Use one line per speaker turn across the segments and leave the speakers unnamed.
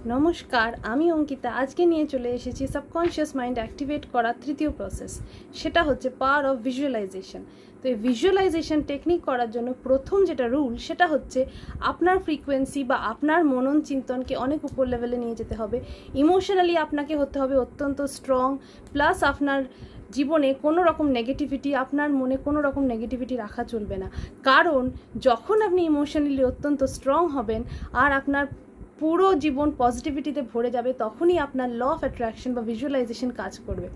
নমস্কার, আমি অঙ্কিতা। আজকে নিয়ে চলে এসেছি সাবকনশিয়াস মাইন্ড অ্যাক্টিভেট করার তৃতীয় প্রসেস, সেটা হচ্ছে পাওয়ার অফ ভিজুয়ালাইজেশন। তো এই ভিজুয়ালাইজেশন টেকনিক করার জন্য প্রথম যেটা রুল সেটা হচ্ছে আপনার ফ্রিকোয়েন্সি বা আপনার মনন চিন্তনকে অনেক উপর লেভেলে নিয়ে যেতে হবে। ইমোশনালি আপনাকে হতে হবে অত্যন্ত স্ট্রং, প্লাস আপনার জীবনে কোনো রকম নেগেটিভিটি, আপনার মনে কোনো রকম নেগেটিভিটি রাখা চলবে না। কারণ যখন আপনি ইমোশনালি অত্যন্ত স্ট্রং হবেন আর আপনার পুরো জীবন পজিটিভিটিতে ভরে যাবে, তখনই আপনার ল অফ অ্যাট্রাকশন বা ভিজুয়ালাইজেশন কাজ করবে।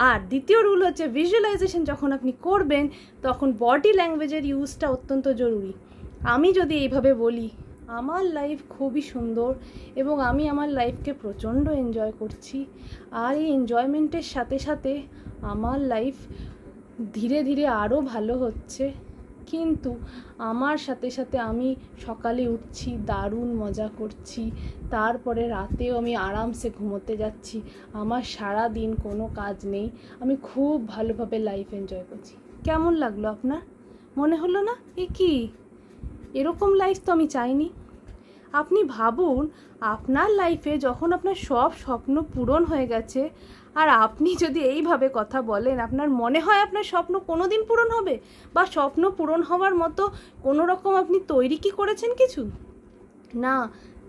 আর দ্বিতীয় রুল হচ্ছে ভিজুয়ালাইজেশন যখন আপনি করবেন তখন বডি ল্যাঙ্গুয়েজের ইউজটা অত্যন্ত জরুরি। আমি যদি এইভাবে বলি আমার লাইফ খুবই সুন্দর এবং আমি আমার লাইফকে প্রচণ্ড এনজয় করছি, আর এই এনজয়মেন্টের সাথে সাথে আমার লাইফ ধীরে ধীরে আরও ভালো হচ্ছে, কিন্তু আমার সাথে সাথে আমি সকালে উঠছি, দারুণ মজা করছি, তারপরে রাতেও আমি আরামসে ঘুমোতে যাচ্ছি, আমার সারা দিন কোনো কাজ নেই, আমি খুব ভালোভাবে লাইফ এনজয় করছি। কেমন লাগলো আপনার? মনে হলো না কি এরকম লাইফ তো আমি চাইনি? আপনি ভাবুন, আপনার লাইফে যখন আপনার সব স্বপ্ন পূরণ হয়ে গেছে আর আপনি যদি এইভাবে কথা বলেন, আপনার মনে হয় আপনার স্বপ্ন কোনো দিন পূরণ হবে? বা স্বপ্ন পূরণ হওয়ার মতো কোনো রকম আপনি তৈরি কি করেছেন কিছু? না।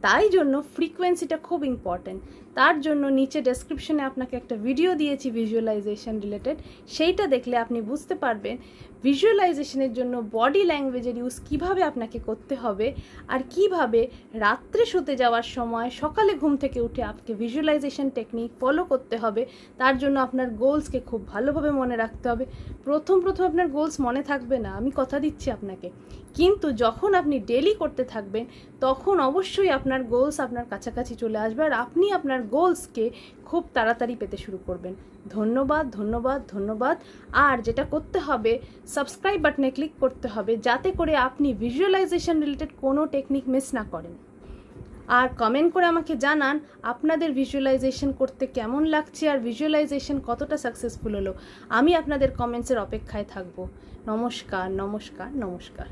তাই জন্য ফ্রিকোয়েন্সিটা খুব ইম্পর্ট্যান্ট। তার জন্য নিচে ডেসক্রিপশনে আপনাকে একটা ভিডিও দিয়েছি ভিজুয়ালাইজেশন রিলেটেড, সেইটা দেখলে আপনি বুঝতে পারবেন ভিজুয়ালাইজেশনের জন্য বডি ল্যাঙ্গুয়েজের ইউজ কীভাবে আপনাকে করতে হবে, আর কিভাবে রাত্রে শুতে যাওয়ার সময় সকালে ঘুম থেকে উঠে আপনাকে ভিজুয়ালাইজেশন টেকনিক ফলো করতে হবে। তার জন্য আপনার গোলসকে খুব ভালোভাবে মনে রাখতে হবে। প্রথম আপনার গোলস মনে থাকবে না, আমি কথা দিচ্ছি আপনাকে, কিন্তু যখন আপনি ডেলি করতে থাকবেন তখন অবশ্যই আপনার গোলস আপনার কাছাকাছি চলে আসবে আর আপনি আপনার গোলসকে খুব তাড়াতাড়ি পেতে শুরু করবেন। ধন্যবাদ ধন্যবাদ ধন্যবাদ। আর যেটা করতে হবে, সাবস্ক্রাইব বাটনে ক্লিক করতে হবে যাতে করে আপনি ভিজুয়ালাইজেশন রিলেটেড কোনো টেকনিক মিস না করেন। আর কমেন্ট করে আমাকে জানান আপনাদের ভিজুয়ালাইজেশন করতে কেমন লাগছে আর ভিজুয়ালাইজেশন কতটা সাকসেসফুল হলো। আমি আপনাদের কমেন্টসের অপেক্ষায় থাকবো। নমস্কার নমস্কার নমস্কার।